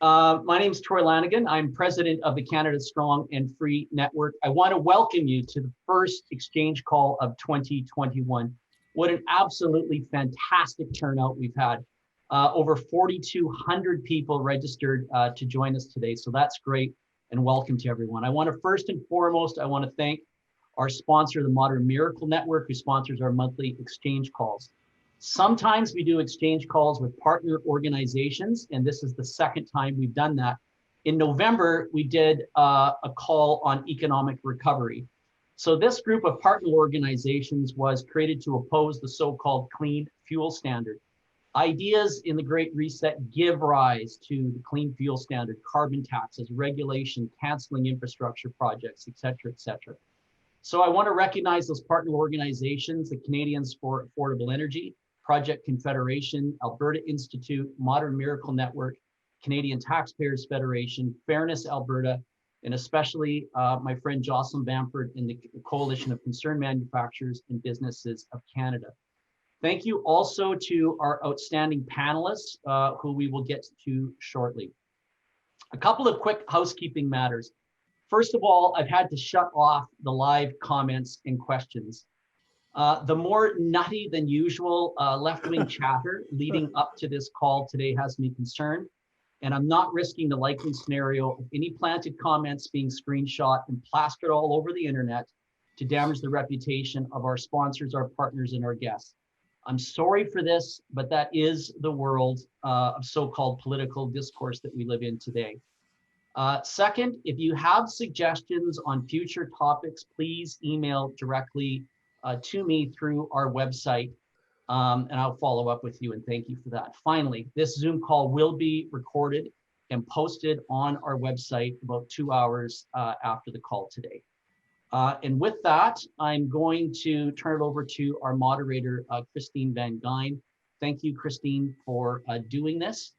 My name is Troy Lanigan. I'm president of the Canada Strong and Free Network. I want to welcome you to the first exchange call of 2021. What an absolutely fantastic turnout we've had. Over 4,200 people registered to join us today. So that's great, and welcome to everyone. I want to first and foremost, I want to thank our sponsor, the Modern Miracle Network, who sponsors our monthly exchange calls. Sometimes we do exchange calls with partner organizations, and this is the second time we've done that. In November, we did a call on economic recovery. So this group of partner organizations was created to oppose the so-called clean fuel standard. Ideas in the Great Reset give rise to the clean fuel standard, carbon taxes, regulation, canceling infrastructure projects, et cetera, et cetera. So I want to recognize those partner organizations, the Canadians for Affordable Energy, Project Confederation, Alberta Institute, Modern Miracle Network, Canadian Taxpayers Federation, Fairness Alberta, and especially my friend Jocelyn Bamford in the Coalition of Concerned Manufacturers and Businesses of Canada. Thank you also to our outstanding panelists who we will get to shortly. A couple of quick housekeeping matters. First of all, I've had to shut off the live comments and questions. The more nutty than usual left-wing chatter leading up to this call today has me concerned, and I'm not risking the likely scenario of any planted comments being screenshot and plastered all over the internet to damage the reputation of our sponsors, our partners, and our guests. I'm sorry for this, but that is the world of so-called political discourse that we live in today. Second, if you have suggestions on future topics, please email directly to me through our website, and I'll follow up with you, and thank you for that. Finally, this Zoom call will be recorded and posted on our website about 2 hours after the call today. And with that, I'm going to turn it over to our moderator, Christine Van Gyn. Thank you, Christine, for doing this.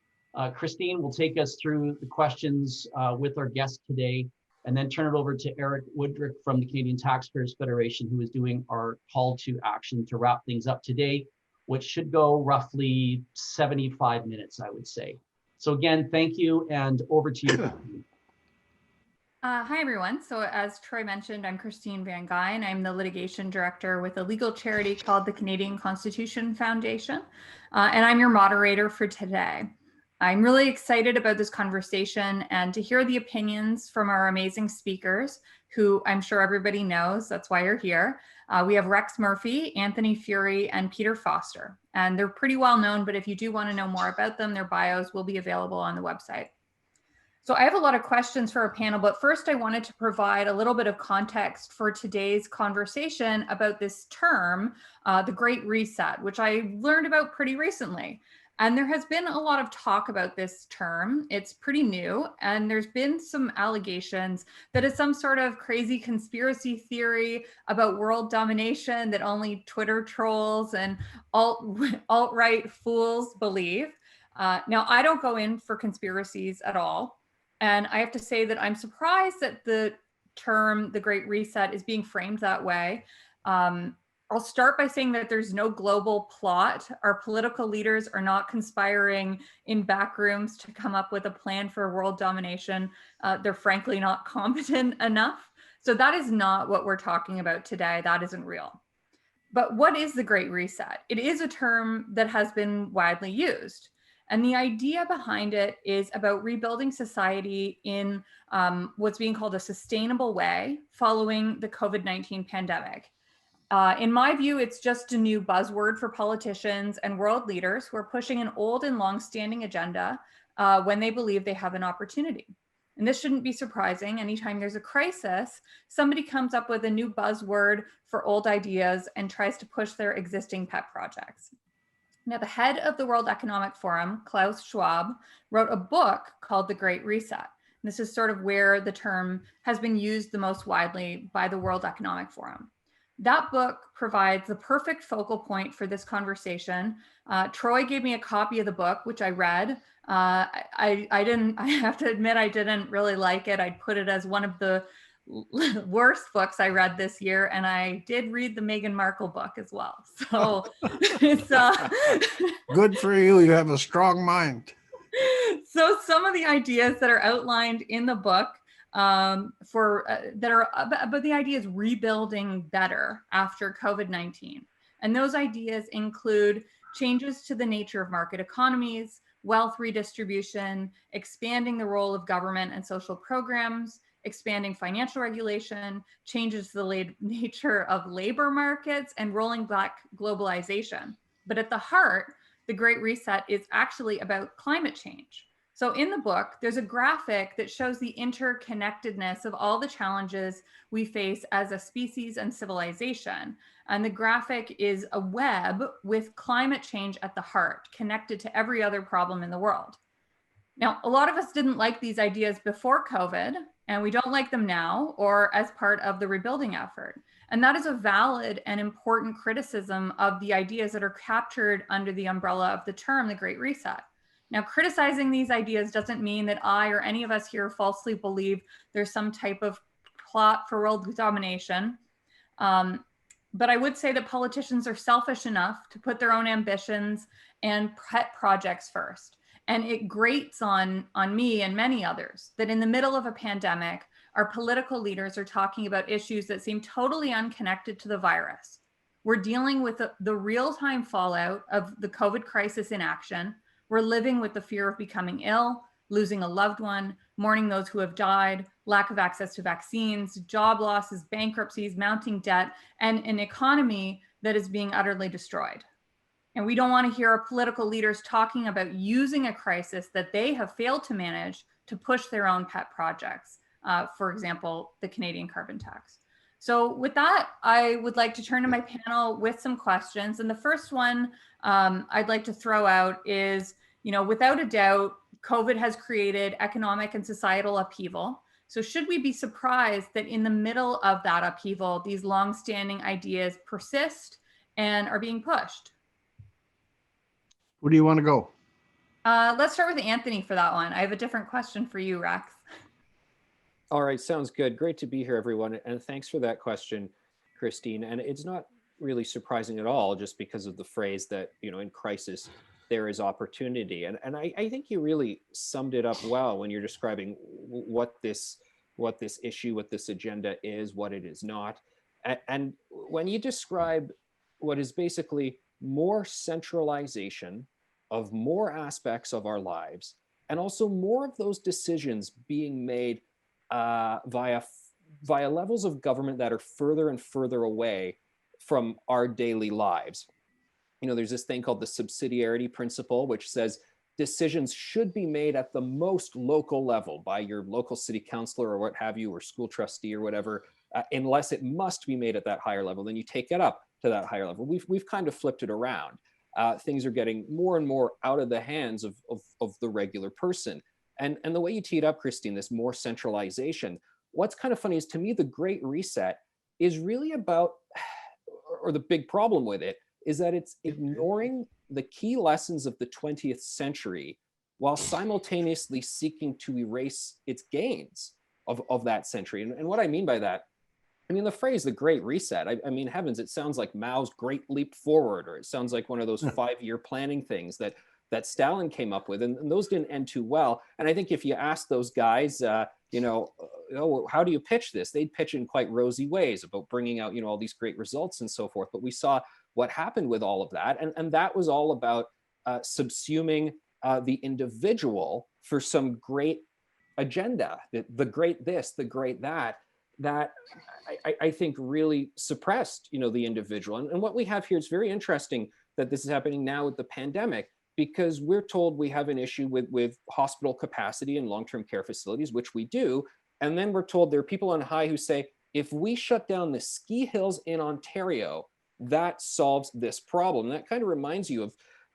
Christine will take us through the questions with our guest today, and then turn it over to Eric Woodrick from the Canadian Taxpayers Federation, who is doing our call to action to wrap things up today, which should go roughly 75 minutes, I would say. So again, thank you, and over to you. Hi, everyone. So as Troy mentioned, I'm Christine Van Gyn. I'm the litigation director with a legal charity called the Canadian Constitution Foundation, and I'm your moderator for today. I'm really excited about this conversation and to hear the opinions from our amazing speakers, who I'm sure everybody knows, that's why you're here. We have Rex Murphy, Anthony Fury, and Peter Foster. And they're pretty well known, but if you do want to know more about them, their bios will be available on the website. So I have a lot of questions for our panel, but first I wanted to provide a little bit of context for today's conversation about this term, the Great Reset, which I learned about pretty recently. And there has been a lot of talk about this term. It's pretty new, and there's been some allegations that it's some sort of crazy conspiracy theory about world domination that only Twitter trolls and alt-right fools believe. Now, I don't go in for conspiracies at all. And I have to say that I'm surprised that the term, the Great Reset, is being framed that way. I'll start by saying that there's no global plot. Our political leaders are not conspiring in back rooms to come up with a plan for world domination. They're frankly not competent enough. So that is not what we're talking about today. That isn't real. But what is the Great Reset? It is a term that has been widely used. And the idea behind it is about rebuilding society in what's being called a sustainable way following the COVID-19 pandemic. In my view, it's just a new buzzword for politicians and world leaders who are pushing an old and long-standing agenda when they believe they have an opportunity. And this shouldn't be surprising. Anytime there's a crisis, somebody comes up with a new buzzword for old ideas and tries to push their existing pet projects. Now, the head of the World Economic Forum, Klaus Schwab, wrote a book called The Great Reset. This is sort of where the term has been used the most widely by the World Economic Forum. That book provides the perfect focal point for this conversation. Troy gave me a copy of the book, which I read. I have to admit, I didn't really like it. I'd put it as one of the worst books I read this year. And I did read the Meghan Markle book as well. So it's good for you. You have a strong mind. So some of the ideas that are outlined in the book but the idea is rebuilding better after COVID-19. And those ideas include changes to the nature of market economies, wealth redistribution, expanding the role of government and social programs, expanding financial regulation, changes to the nature of labor markets, and rolling back globalization. But at the heart, the Great Reset is actually about climate change. So in the book, there's a graphic that shows the interconnectedness of all the challenges we face as a species and civilization. And the graphic is a web with climate change at the heart, connected to every other problem in the world. Now, a lot of us didn't like these ideas before COVID, and we don't like them now or as part of the rebuilding effort. And that is a valid and important criticism of the ideas that are captured under the umbrella of the term, the Great Reset. Now, criticizing these ideas doesn't mean that I or any of us here falsely believe there's some type of plot for world domination. But I would say that politicians are selfish enough to put their own ambitions and pet projects first. And it grates on me and many others that in the middle of a pandemic, our political leaders are talking about issues that seem totally unconnected to the virus. We're dealing with the real-time fallout of the COVID crisis in action. We're living with the fear of becoming ill, losing a loved one, mourning those who have died, lack of access to vaccines, job losses, bankruptcies, mounting debt, and an economy that is being utterly destroyed. And we don't want to hear our political leaders talking about using a crisis that they have failed to manage to push their own pet projects. For example, the Canadian carbon tax. So with that, I would like to turn to my panel with some questions. And the first one I'd like to throw out is, without a doubt, COVID has created economic and societal upheaval. So should we be surprised that in the middle of that upheaval, these longstanding ideas persist and are being pushed? Where do you want to go? Let's start with Anthony for that one. I have a different question for you, Rex. All right, sounds good. Great to be here, everyone. And thanks for that question, Christine. And it's not really surprising at all, just because of the phrase that, in crisis, there is opportunity. And I think you really summed it up well when you're describing what this issue, what this agenda is, what it is not. And when you describe what is basically more centralization of more aspects of our lives, and also more of those decisions being made via levels of government that are further and further away from our daily lives. There's this thing called the subsidiarity principle, which says decisions should be made at the most local level by your local city councilor or what have you, or school trustee or whatever, unless it must be made at that higher level. Then you take it up to that higher level. We've kind of flipped it around. Things are getting more and more out of the hands of the regular person. And the way you tee it up, Christine, this more centralization, what's kind of funny is, to me, the Great Reset is really about, or the big problem with it, is that it's ignoring the key lessons of the 20th century while simultaneously seeking to erase its gains of that century. And what I mean by that, the phrase "the Great Reset," I mean, heavens, it sounds like Mao's Great Leap Forward, or it sounds like one of those 5-year planning things that Stalin came up with, and those didn't end too well. And I think if you ask those guys, how do you pitch this? They'd pitch in quite rosy ways about bringing out, all these great results and so forth. But we saw what happened with all of that, and that was all about subsuming the individual for some great agenda, the great this, the great that I think really suppressed, the individual. And what we have here is very interesting that this is happening now with the pandemic, because we're told we have an issue with hospital capacity and long-term care facilities, which we do. And then we're told there are people on high who say, if we shut down the ski hills in Ontario, that solves this problem. And that kind of reminds you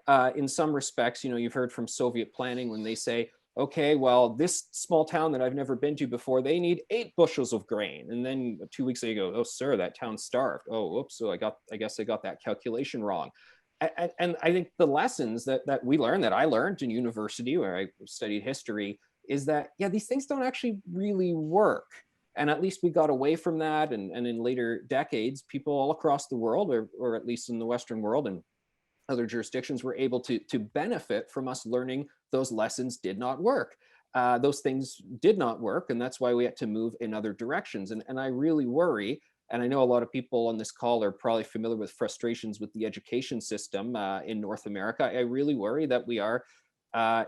of, in some respects, you've heard from Soviet planning when they say, okay, well, this small town that I've never been to before, they need 8 bushels of grain. And then 2 weeks later, you go, oh, sir, that town's starved. Oh, oops, so I guess I got that calculation wrong. And I think the lessons that we learned, that I learned in university where I studied history, is that, yeah, these things don't actually really work. And at least we got away from that. And in later decades, people all across the world, or at least in the Western world and other jurisdictions, were able to benefit from us learning those lessons did not work. Those things did not work, and that's why we had to move in other directions. And I really worry, and I know a lot of people on this call are probably familiar with frustrations with the education system in North America. I really worry that we are,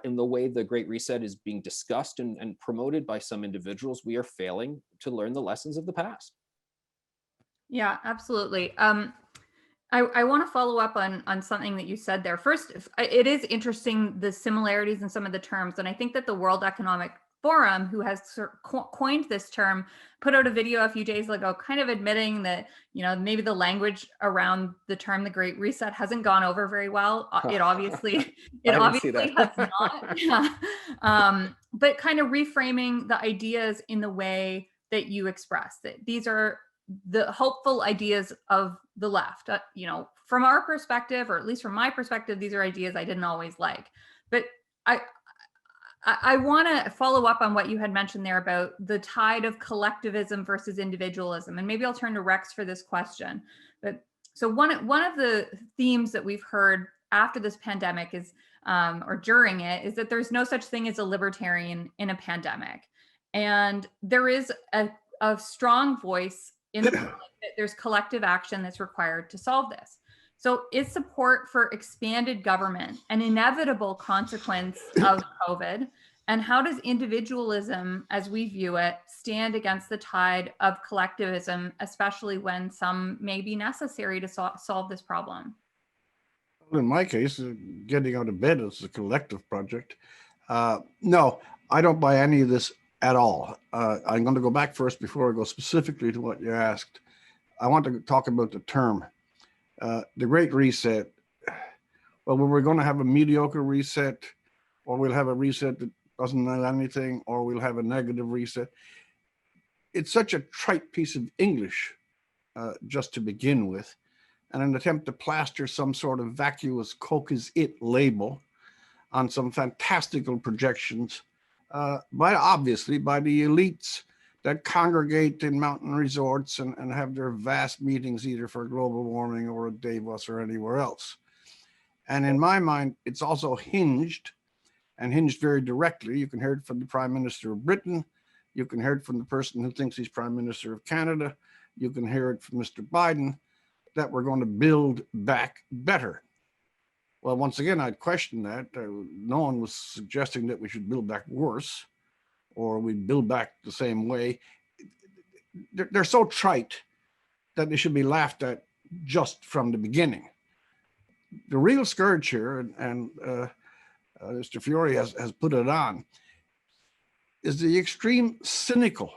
in the way the Great Reset is being discussed and promoted by some individuals, we are failing to learn the lessons of the past. Yeah, absolutely. I want to follow up on something that you said there. First, it is interesting, the similarities in some of the terms. And I think that the World Economic Forum, who has coined this term, put out a video a few days ago, kind of admitting that, maybe the language around the term the Great Reset hasn't gone over very well. It obviously has not. Yeah. But kind of reframing the ideas in the way that you expressed that these are the hopeful ideas of the left. From our perspective, or at least from my perspective, these are ideas I didn't always like. But I want to follow up on what you had mentioned there about the tide of collectivism versus individualism. And maybe I'll turn to Rex for this question. But so one of the themes that we've heard after this pandemic is, or during it, is that there's no such thing as a libertarian in a pandemic. And there is a strong voice in the public that there's collective action that's required to solve this. So is support for expanded government an inevitable consequence of COVID? And how does individualism, as we view it, stand against the tide of collectivism, especially when some may be necessary to solve this problem? Well, in my case, getting out of bed is a collective project. No, I don't buy any of this at all. I'm going to go back first before I go specifically to what you asked. I want to talk about the term. The Great Reset, well, we're going to have a mediocre reset, or we'll have a reset that doesn't know anything, or we'll have a negative reset. It's such a trite piece of English, just to begin with, and an attempt to plaster some sort of vacuous Coke is it label on some fantastical projections, obviously by the elites that congregate in mountain resorts and have their vast meetings either for global warming or at Davos or anywhere else. And in my mind, it's also hinged very directly. You can hear it from the Prime Minister of Britain. You can hear it from the person who thinks he's Prime Minister of Canada. You can hear it from Mr. Biden, that we're going to build back better. Well, once again, I'd question that. No one was suggesting that we should build back worse, or we build back the same way. They're so trite that they should be laughed at just from the beginning. The real scourge here, and Mr. Fiore has put it on, is the extreme cynical.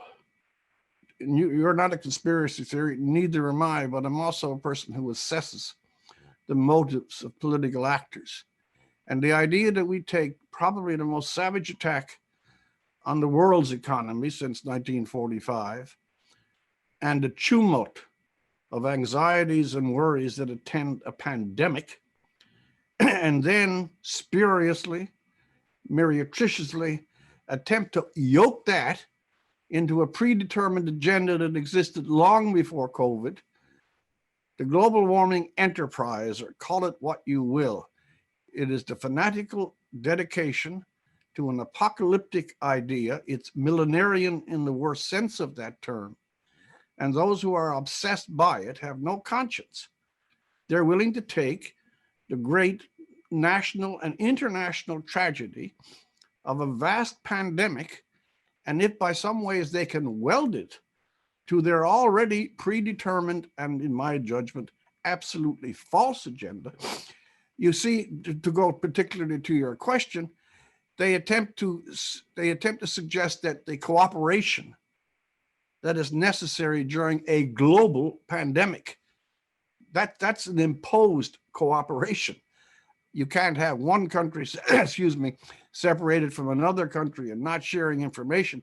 And you're not a conspiracy theory, neither am I, but I'm also a person who assesses the motives of political actors. And the idea that we take probably the most savage attack on the world's economy since 1945, and the tumult of anxieties and worries that attend a pandemic, and then spuriously, meretriciously attempt to yoke that into a predetermined agenda that existed long before COVID, the global warming enterprise, or call it what you will, it is the fanatical dedication to an apocalyptic idea. It's millenarian in the worst sense of that term. And those who are obsessed by it have no conscience. They're willing to take the great national and international tragedy of a vast pandemic, and if by some ways they can weld it to their already predetermined and, in my judgment, absolutely false agenda. You see, to go particularly to your question, they attempt to suggest that the cooperation that is necessary during a global pandemic, that's an imposed cooperation. You can't have one country, separated from another country and not sharing information.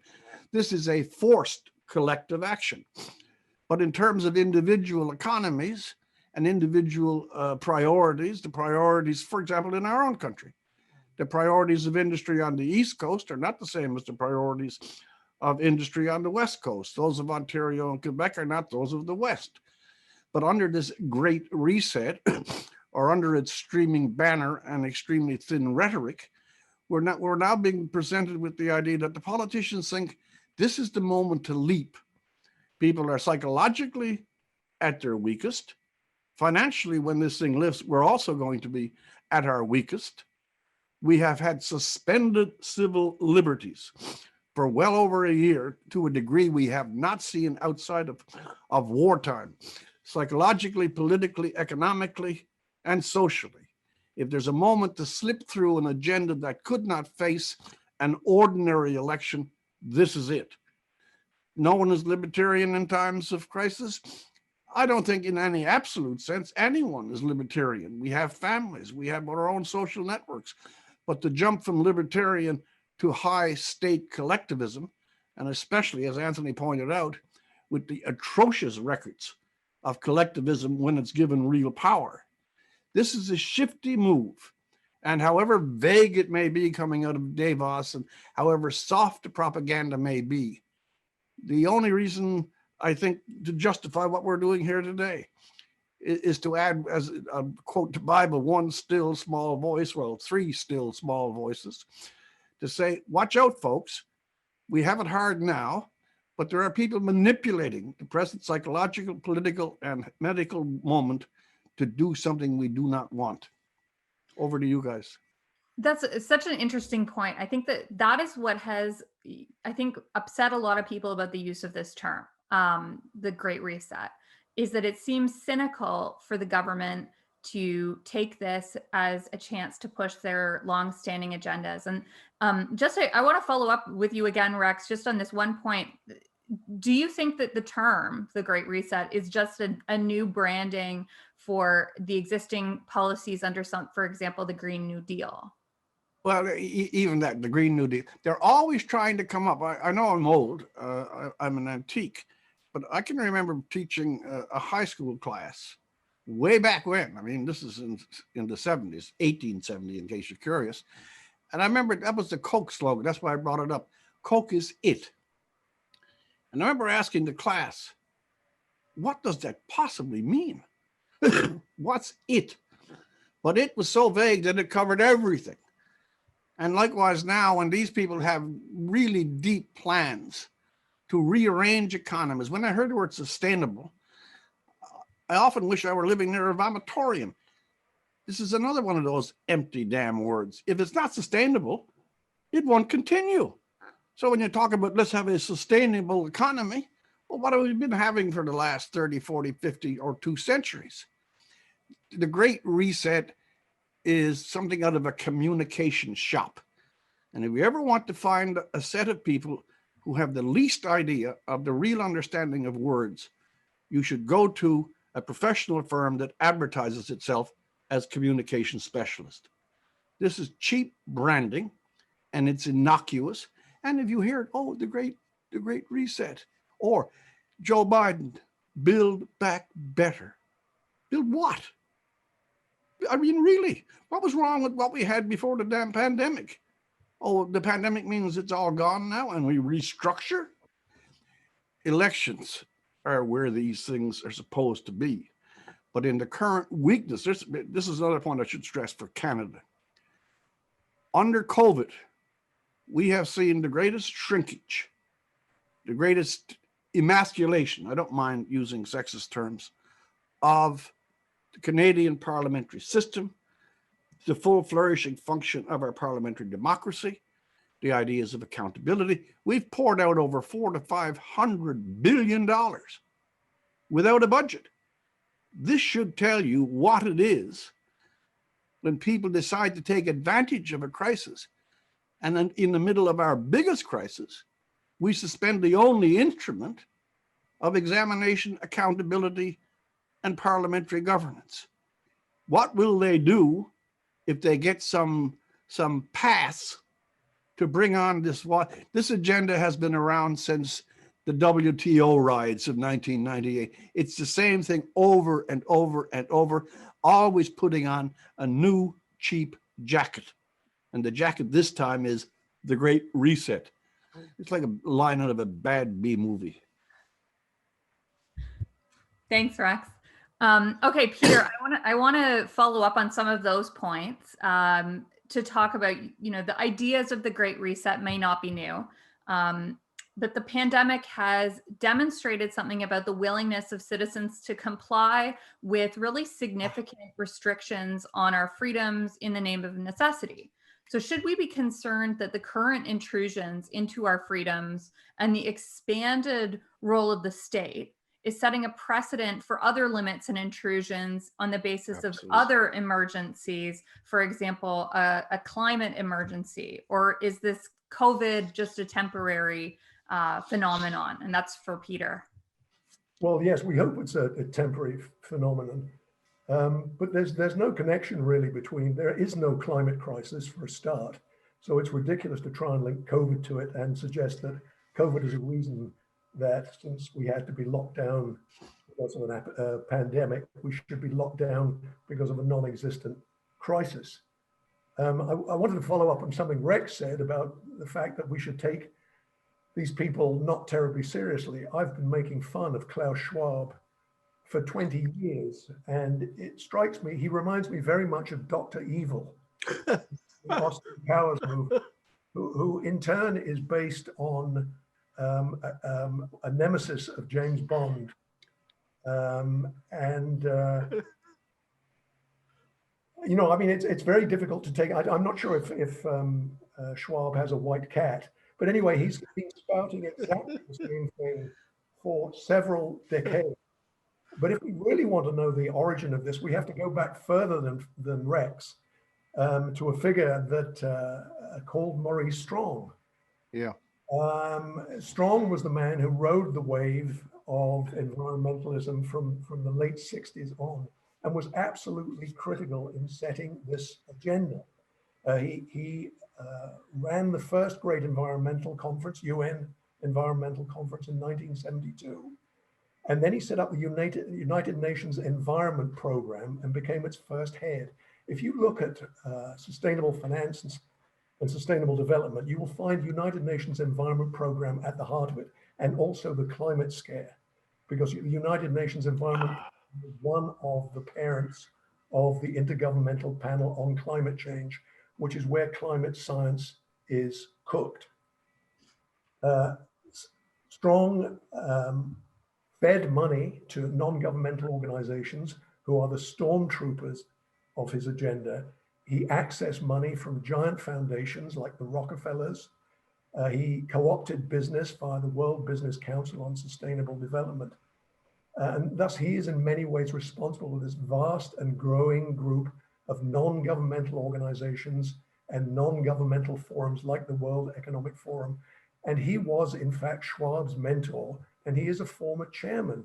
This is a forced collective action. But in terms of individual economies and individual priorities, the priorities, for example, in our own country, the priorities of industry on the East Coast are not the same as the priorities of industry on the West Coast. Those of Ontario and Quebec are not those of the West. But under this Great Reset, or under its streaming banner and extremely thin rhetoric, We're now being presented with the idea that the politicians think this is the moment to leap. People are psychologically at their weakest. Financially, when this thing lifts, we're also going to be at our weakest. We have had suspended civil liberties for well over a year to a degree we have not seen outside of wartime, psychologically, politically, economically, and socially. If there's a moment to slip through an agenda that could not face an ordinary election, this is it. No one is libertarian in times of crisis. I don't think in any absolute sense anyone is libertarian. We have families, we have our own social networks, but the jump from libertarian to high state collectivism, and especially, as Anthony pointed out, with the atrocious records of collectivism when it's given real power. This is a shifty move. And however vague it may be coming out of Davos and however soft the propaganda may be, the only reason I think to justify what we're doing here today is to add, as a quote the Bible, one still small voice, well, three still small voices, to say, watch out, folks. We have it hard now, but there are people manipulating the present psychological, political, and medical moment to do something we do not want. Over to you guys. That's such an interesting point. I think that is what has, I think, upset a lot of people about the use of this term, the Great Reset, is that it seems cynical for the government to take this as a chance to push their long-standing agendas. And I want to follow up with you again, Rex, just on this one point. Do you think that the term, the Great Reset, is just a new branding for the existing policies under some, for example, the Green New Deal? Well, even that, the Green New Deal, they're always trying to come up. I know I'm old, I'm an antique, but I can remember teaching a high school class way back when. I mean, this is in the 70s, 1870, in case you're curious. And I remember that was the Coke slogan. That's why I brought it up. Coke is it. And I remember asking the class, what does that possibly mean? What's it? But it was so vague that it covered everything. And likewise now, when these people have really deep plans to rearrange economies, when I heard the word sustainable, I often wish I were living near a vomitorium. This is another one of those empty damn words. If it's not sustainable, it won't continue. So when you talk about let's have a sustainable economy, well, what have we been having for the last 30, 40, 50, or 2 centuries? The Great Reset is something out of a communication shop. And if you ever want to find a set of people who have the least idea of the real understanding of words, you should go to a professional firm that advertises itself as communication specialist. This is cheap branding, and it's innocuous. And if you hear it, oh, the great reset, or Joe Biden, build back better. Build what? I mean, really, what was wrong with what we had before the damn pandemic? Oh, the pandemic means it's all gone now and we restructure? Elections are where these things are supposed to be. But in the current weakness, this is another point I should stress for Canada. Under COVID, we have seen the greatest shrinkage, the greatest emasculation, I don't mind using sexist terms, of the Canadian parliamentary system, the full flourishing function of our parliamentary democracy, the ideas of accountability. We've poured out over $400 to $500 billion without a budget. This should tell you what it is when people decide to take advantage of a crisis. And then in the middle of our biggest crisis, we suspend the only instrument of examination, accountability, and parliamentary governance. What will they do if they get some pass to bring on this? This agenda has been around since the WTO riots of 1998. It's the same thing over and over and over, always putting on a new cheap jacket. And the jacket this time is the Great Reset. It's like a line out of a bad B movie. Thanks, Rex. Okay, Peter, I want to follow up on some of those points. to talk about, the ideas of the Great Reset may not be new, but the pandemic has demonstrated something about the willingness of citizens to comply with really significant restrictions on our freedoms in the name of necessity. So should we be concerned that the current intrusions into our freedoms and the expanded role of the state is setting a precedent for other limits and intrusions on the basis Absolutely. of other emergencies, for example, a climate emergency? Or is this COVID just a temporary phenomenon? And that's for Peter. Well, yes, we hope it's a temporary phenomenon. But there's no connection really between, there is no climate crisis for a start. So it's ridiculous to try and link COVID to it and suggest that COVID is a reason that since we had to be locked down because of a pandemic, we should be locked down because of a non-existent crisis. I wanted to follow up on something Rex said about the fact that we should take these people not terribly seriously. I've been making fun of Klaus Schwab for 20 years, and it strikes me, he reminds me very much of Dr. Evil, the Austin Powers movie, who in turn is based on a nemesis of James Bond. I mean, it's very difficult to take. I'm not sure if Schwab has a white cat, but anyway, he's been spouting exactly the same thing for several decades. But if we really want to know the origin of this, we have to go back further than Rex to a figure that called Maurice Strong. Yeah. Strong was the man who rode the wave of environmentalism from the late 60s on, and was absolutely critical in setting this agenda. He ran the first great environmental conference, UN Environmental Conference in 1972. And then he set up the United Nations Environment Program and became its first head. If you look at sustainable finance and sustainable development, you will find United Nations Environment Program at the heart of it, and also the climate scare, because the United Nations Environment is one of the parents of the Intergovernmental Panel on Climate Change, which is where climate science is cooked. Strong fed money to non-governmental organizations who are the stormtroopers of his agenda. He accessed money from giant foundations like the Rockefellers. He co-opted business via the World Business Council on Sustainable Development. And thus he is in many ways responsible for this vast and growing group of non-governmental organizations and non-governmental forums like the World Economic Forum. And he was in fact Schwab's mentor, and he is a former chairman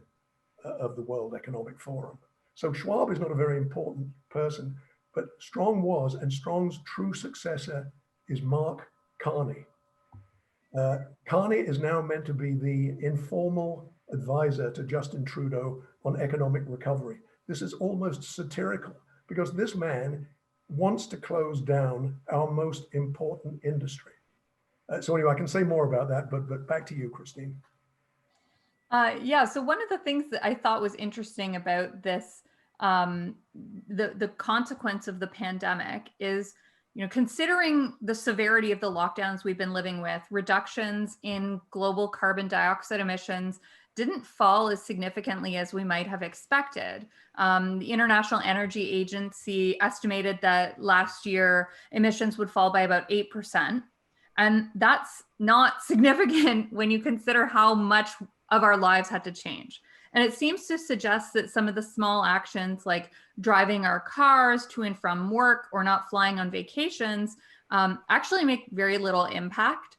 of the World Economic Forum. So Schwab is not a very important person, but Strong was, and Strong's true successor is Mark Carney. Carney is now meant to be the informal advisor to Justin Trudeau on economic recovery. This is almost satirical because this man wants to close down our most important industry. So anyway, I can say more about that, but back to you, Christine. Yeah, so one of the things that I thought was interesting about this, the consequence of the pandemic is, considering the severity of the lockdowns we've been living with, reductions in global carbon dioxide emissions didn't fall as significantly as we might have expected. The International Energy Agency estimated that last year emissions would fall by about 8%. And that's not significant when you consider how much of our lives had to change. And it seems to suggest that some of the small actions like driving our cars to and from work or not flying on vacations actually make very little impact.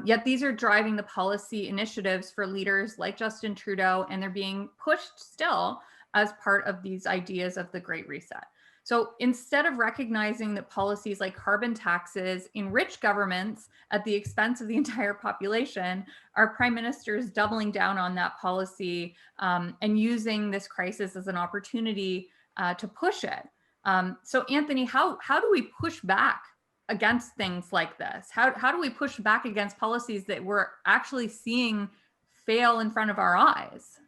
Yet these are driving the policy initiatives for leaders like Justin Trudeau, and they're being pushed still as part of these ideas of the Great Reset. So instead of recognizing that policies like carbon taxes enrich governments at the expense of the entire population, our Prime Minister is doubling down on that policy and using this crisis as an opportunity to push it. So Anthony, how do we push back against things like this? How do we push back against policies that we're actually seeing fail in front of our eyes?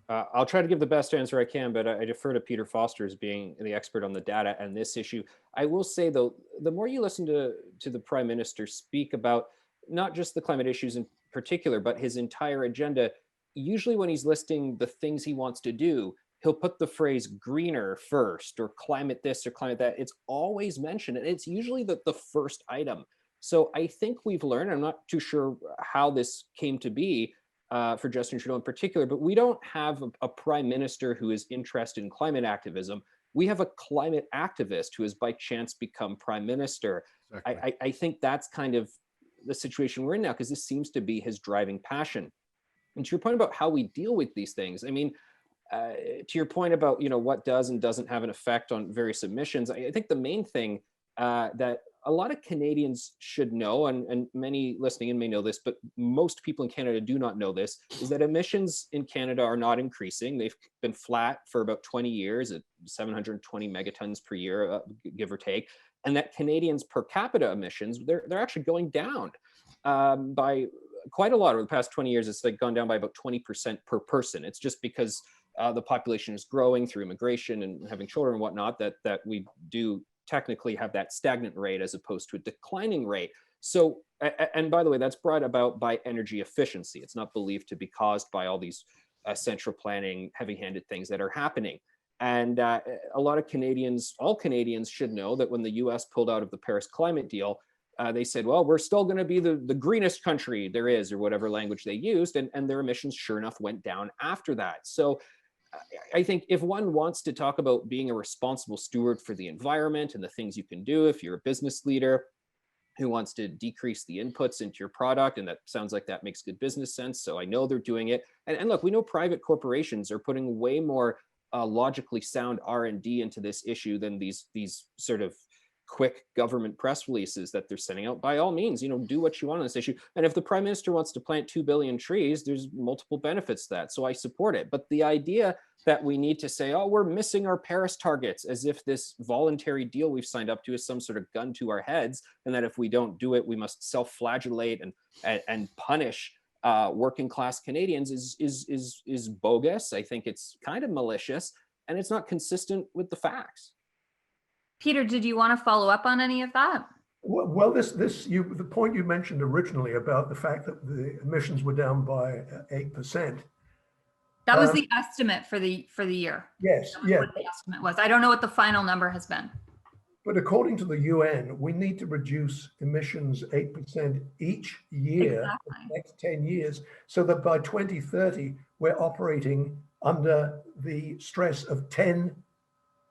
I'll try to give the best answer I can, but I defer to Peter Foster as being the expert on the data and this issue. I will say, though, the more you listen to the Prime Minister speak about not just the climate issues in particular, but his entire agenda, usually when he's listing the things he wants to do, he'll put the phrase greener first, or climate this or climate that. It's always mentioned, and it's usually the first item. So I think we've learned, I'm not too sure how this came to be, for Justin Trudeau in particular, but we don't have a prime minister who is interested in climate activism. We have a climate activist who has by chance become prime minister. Exactly. I think that's kind of the situation we're in now, because this seems to be his driving passion. And to your point about how we deal with these things, I mean, to your point about, you know, what does and doesn't have an effect on various emissions, I think the main thing that a lot of Canadians should know, and many listening in may know this, but most people in Canada do not know this, is that emissions in Canada are not increasing. They've been flat for about 20 years at 720 megatons per year, give or take. And that Canadians per capita emissions, they're actually going down by quite a lot over the past 20 years. It's like gone down by about 20% per person. It's just because the population is growing through immigration and having children and whatnot, that we do technically have that stagnant rate as opposed to a declining rate. So, and by the way, that's brought about by energy efficiency. It's not believed to be caused by all these central planning, heavy-handed things that are happening. And a lot of Canadians, all Canadians should know that when the US pulled out of the Paris climate deal, they said, well, we're still going to be the greenest country there is, or whatever language they used, and their emissions sure enough went down after that. So I think if one wants to talk about being a responsible steward for the environment and the things you can do, if you're a business leader who wants to decrease the inputs into your product, and that sounds like that makes good business sense, so I know they're doing it. And look, we know private corporations are putting way more logically sound R&D into this issue than these sort of quick government press releases that they're sending out. By all means, you know, do what you want on this issue. And if the prime minister wants to plant 2 billion trees, there's multiple benefits to that. So I support it. But the idea that we need to say, oh, we're missing our Paris targets, as if this voluntary deal we've signed up to is some sort of gun to our heads, and that if we don't do it, we must self-flagellate and punish working class Canadians is bogus. I think it's kind of malicious, and it's not consistent with the facts. Peter, did you want to follow up on any of that? Well, the point you mentioned originally about the fact that the emissions were down by 8%. That was the estimate for the year. Yes, yeah. What the estimate was. I don't know what the final number has been. But according to the UN, we need to reduce emissions 8% each year for the next 10 years, so that by 2030, we're operating under the stress of 10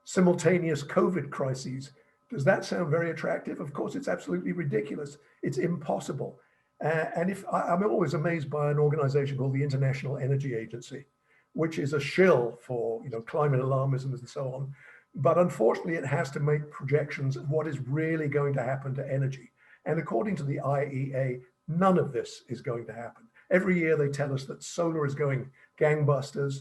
simultaneous COVID crises. Does that sound very attractive? Of course, it's absolutely ridiculous. It's impossible. And I'm always amazed by an organization called the International Energy Agency, which is a shill for, you know, climate alarmism and so on. But unfortunately, it has to make projections of what is really going to happen to energy. And according to the IEA, none of this is going to happen. Every year they tell us that solar is going gangbusters.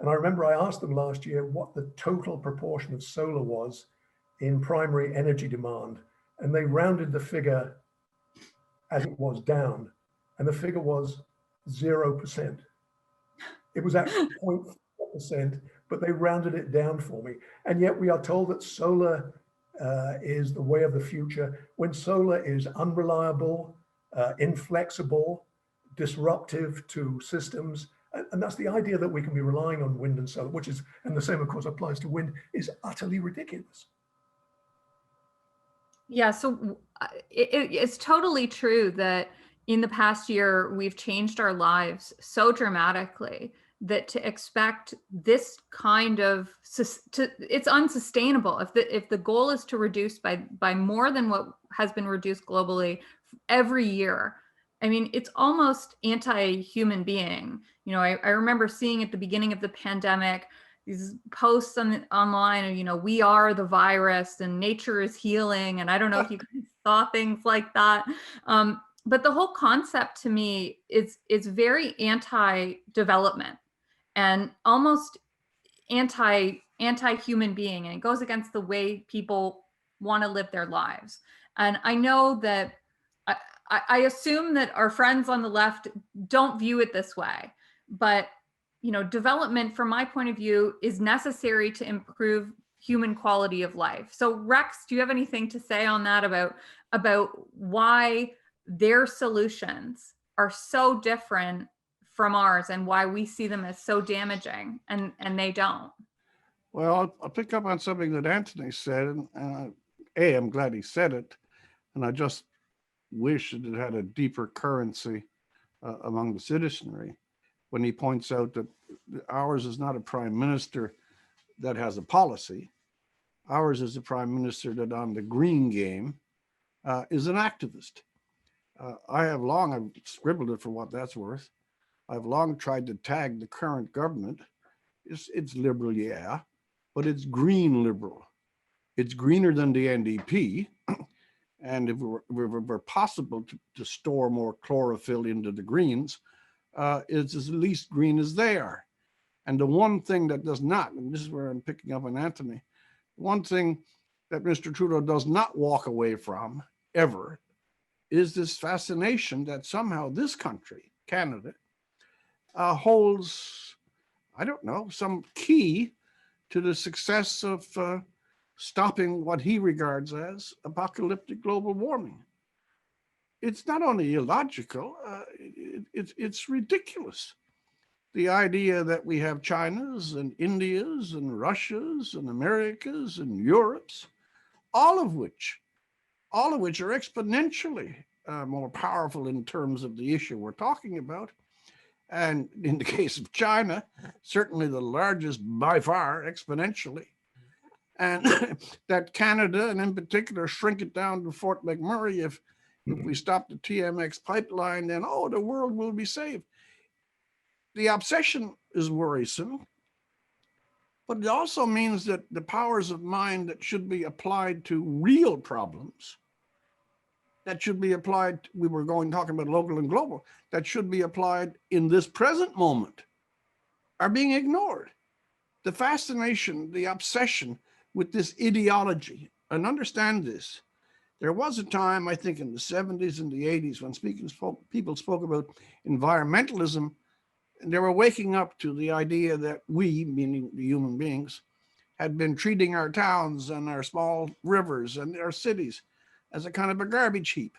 And I remember I asked them last year what the total proportion of solar was in primary energy demand. And they rounded the figure as it was down. And the figure was 0%. It was actually 0.4%, but they rounded it down for me. And yet we are told that solar is the way of the future, when solar is unreliable, inflexible, disruptive to systems. And that's the idea that we can be relying on wind and solar, which is, and the same of course applies to wind, is utterly ridiculous. Yeah, so it's totally true that in the past year, we've changed our lives so dramatically that to expect this kind of, it's unsustainable. If the goal is to reduce by more than what has been reduced globally every year, I mean, it's almost anti-human being. You know, I remember seeing at the beginning of the pandemic, these posts online, you know, we are the virus and nature is healing. And I don't know if you guys saw things like that. But the whole concept to me is very anti-development and almost anti-human being. And it goes against the way people want to live their lives. And I know that I assume that our friends on the left don't view it this way, but development from my point of view is necessary to improve human quality of life. So Rex, do you have anything to say on that about why their solutions are so different from ours and why we see them as so damaging and they don't? Well, I'll pick up on something that Anthony said, and I'm glad he said it, and I just wish that it had a deeper currency among the citizenry when he points out that ours is not a prime minister that has a policy. Ours is a prime minister that on the green game is an activist. I've scribbled it for what that's worth. I've long tried to tag the current government. It's liberal, yeah, but it's green liberal. It's greener than the NDP. And if it were possible to store more chlorophyll into the greens, it's as least green as they are. And the one thing that does not, and this is where I'm picking up on Anthony, one thing that Mr. Trudeau does not walk away from ever is this fascination that somehow this country, Canada, holds, I don't know, some key to the success of stopping what he regards as apocalyptic global warming. It's not only illogical, it's ridiculous. The idea that we have China's and India's and Russia's and America's and Europe's, all of which are exponentially more powerful in terms of the issue we're talking about. And in the case of China, certainly the largest by far exponentially. And that Canada, and in particular, shrink it down to Fort McMurray, if we stop the TMX pipeline, then, the world will be saved. The obsession is worrisome, but it also means that the powers of mind that should be applied to real problems, that should be applied, we were talking about local and global, that should be applied in this present moment, are being ignored. The fascination, the obsession with this ideology, and understand this, there was a time, I think in the 70s and the 80s, when people spoke about environmentalism, and they were waking up to the idea that we, meaning the human beings, had been treating our towns and our small rivers and our cities as a kind of a garbage heap.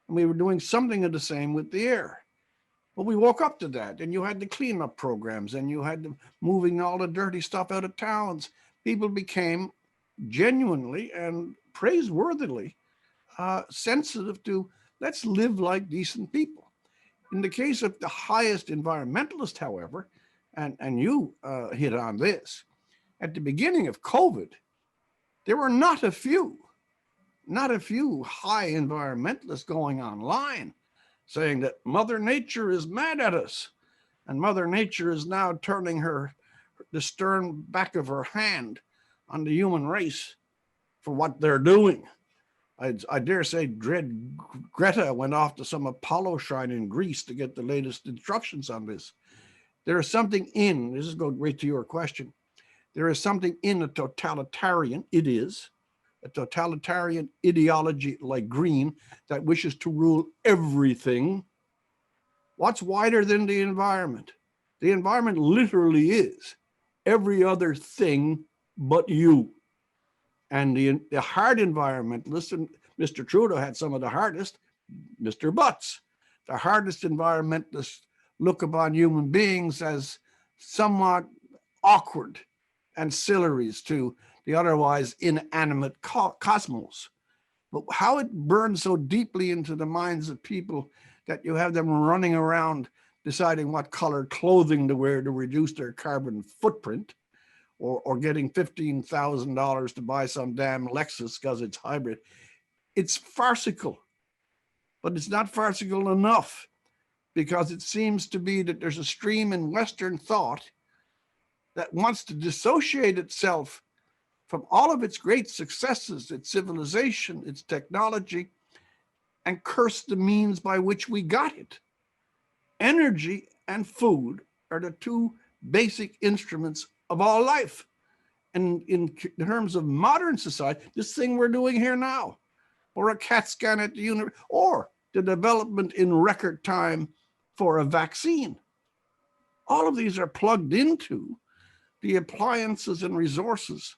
And we were doing something of the same with the air. But we woke up to that, and you had the cleanup programs, and you had the moving all the dirty stuff out of towns. People became genuinely and praiseworthily sensitive to, let's live like decent people. In the case of the highest environmentalist, however, and you hit on this, at the beginning of COVID, there were not a few high environmentalists going online saying that Mother Nature is mad at us, and Mother Nature is now turning the stern back of her hand on the human race for what they're doing. I dare say Greta went off to some Apollo shrine in Greece to get the latest instructions on this. There is something this is going right to your question. There is something in a totalitarian ideology like green that wishes to rule everything. What's wider than the environment? The environment literally is every other thing but you. And the hard environmentalists, and Mr. Trudeau had some of the hardest, Mr. Butts, the hardest environmentalists look upon human beings as somewhat awkward ancillaries to the otherwise inanimate cosmos. But how it burns so deeply into the minds of people that you have them running around deciding what color clothing to wear to reduce their carbon footprint, or getting $15,000 to buy some damn Lexus because it's hybrid. It's farcical, but it's not farcical enough, because it seems to be that there's a stream in Western thought that wants to dissociate itself from all of its great successes, its civilization, its technology, and curse the means by which we got it. Energy and food are the two basic instruments of all life. And in terms of modern society, this thing we're doing here now, or a CAT scan at the university, or the development in record time for a vaccine. All of these are plugged into the appliances and resources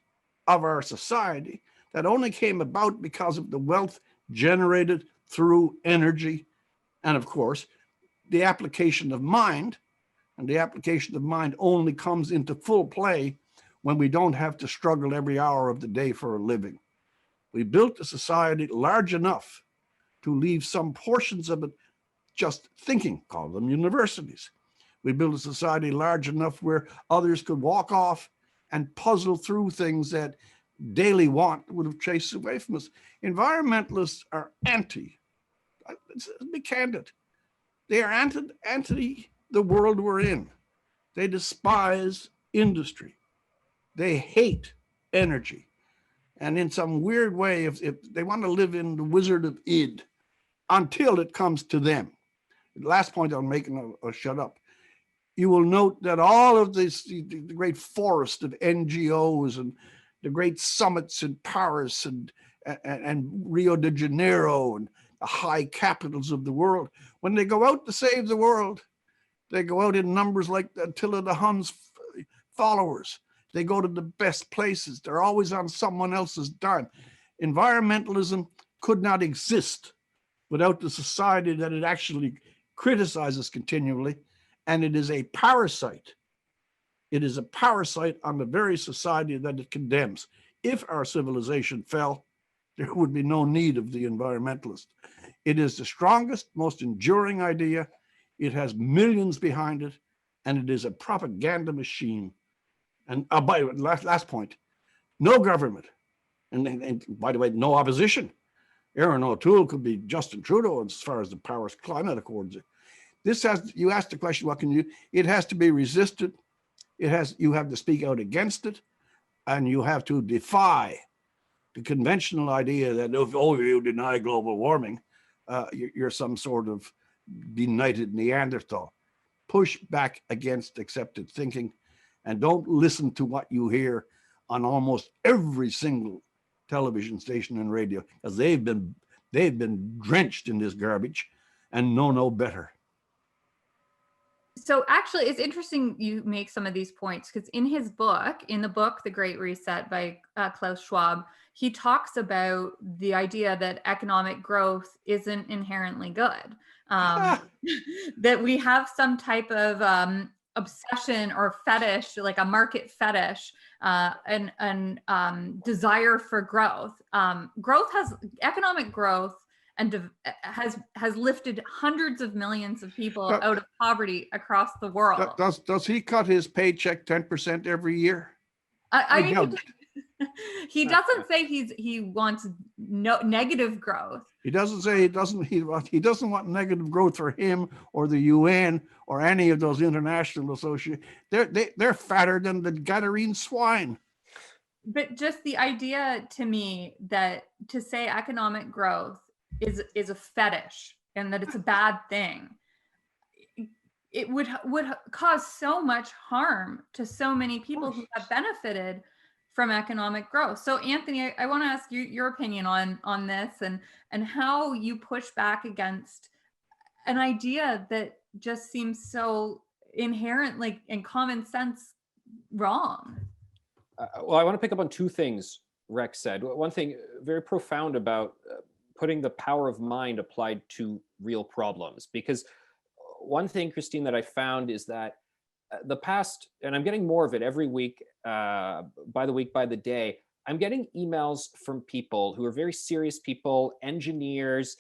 of our society that only came about because of the wealth generated through energy and, of course, the application of mind. And the application of mind only comes into full play when we don't have to struggle every hour of the day for a living. We built a society large enough to leave some portions of it just thinking, call them universities. We built a society large enough where others could walk off and puzzle through things that daily want would have chased away from us. Environmentalists are anti, let's be candid, they are anti the world we're in. They despise industry. They hate energy. And in some weird way, if they want to live in the Wizard of Id until it comes to them. The last point I'm making, I'll shut up. You will note that all of this, the great forest of NGOs and the great summits in Paris and Rio de Janeiro and the high capitals of the world, when they go out to save the world, they go out in numbers like Attila the Hun's followers. They go to the best places. They're always on someone else's dime. Environmentalism could not exist without the society that it actually criticizes continually, and it is a parasite. It is a parasite on the very society that it condemns. If our civilization fell, there would be no need of the environmentalist. It is the strongest, most enduring idea. It has millions behind it, and it is a propaganda machine. And by last point, no government, and by the way, no opposition. Aaron O'Toole could be Justin Trudeau as far as the Paris Climate Accords. This has, you asked the question, what can you, it has to be resisted. You have to speak out against it, and you have to defy the conventional idea that if you deny global warming, you're some sort of benighted Neanderthal. Push back against accepted thinking, and don't listen to what you hear on almost every single television station and radio, because they've been drenched in this garbage and know no better. So actually, it's interesting you make some of these points, because in the book, The Great Reset by Klaus Schwab, he talks about the idea that economic growth isn't inherently good. That we have some type of obsession or fetish, like a market fetish, and desire for growth. Economic growth and has lifted hundreds of millions of people out of poverty across the world. Does he cut his paycheck 10% every year? I mean, he doesn't say he wants no negative growth. He doesn't say he doesn't want negative growth for him or the UN or any of those international associations. They're fatter than the Gadarene swine. But just the idea to me that to say economic growth is a fetish and that it's a bad thing, it would cause so much harm to so many people who have benefited from economic growth. So Anthony, I want to ask you your opinion on this and how you push back against an idea that just seems so inherently and common sense wrong. Well, I want to pick up on two things Rex said. One thing very profound about putting the power of mind applied to real problems, because one thing, Christine, that I found is that the past, and I'm getting more of it every week, by the week, by the day, I'm getting emails from people who are very serious people, engineers,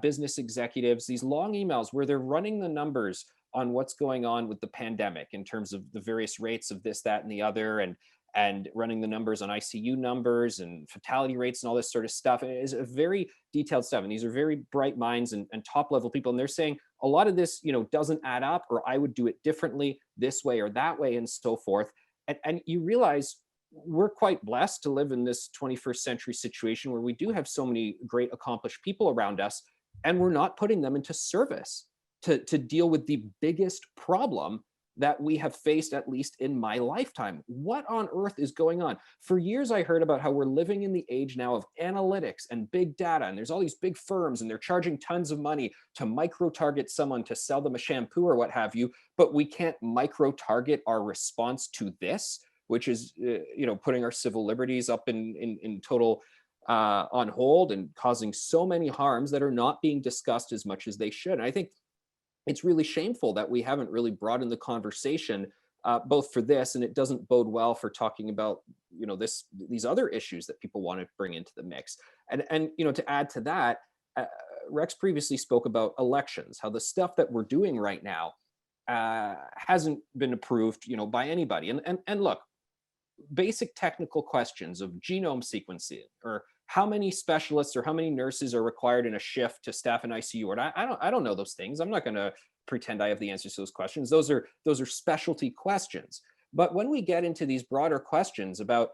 business executives, these long emails where they're running the numbers on what's going on with the pandemic in terms of the various rates of this, that, and the other, and running the numbers on ICU numbers and fatality rates and all this sort of stuff. And it is a very detailed stuff. And these are very bright minds and top level people. And they're saying a lot of this, doesn't add up, or I would do it differently this way or that way and so forth. And you realize we're quite blessed to live in this 21st century situation where we do have so many great accomplished people around us, and we're not putting them into service to deal with the biggest problem that we have faced, at least in my lifetime. What on earth is going on? For years, I heard about how we're living in the age now of analytics and big data, and there's all these big firms and they're charging tons of money to micro-target someone to sell them a shampoo or what have you, but we can't micro-target our response to this, which is, putting our civil liberties up in total on hold and causing so many harms that are not being discussed as much as they should. And I think it's really shameful that we haven't really broadened the conversation, both for this, and it doesn't bode well for talking about, these other issues that people want to bring into the mix. And to add to that, Rex previously spoke about elections, how the stuff that we're doing right now hasn't been approved, by anybody. And look, basic technical questions of genome sequencing, or how many specialists or how many nurses are required in a shift to staff an ICU ward. I don't know those things. I'm not going to pretend I have the answers to those questions. Those are specialty questions. But when we get into these broader questions about,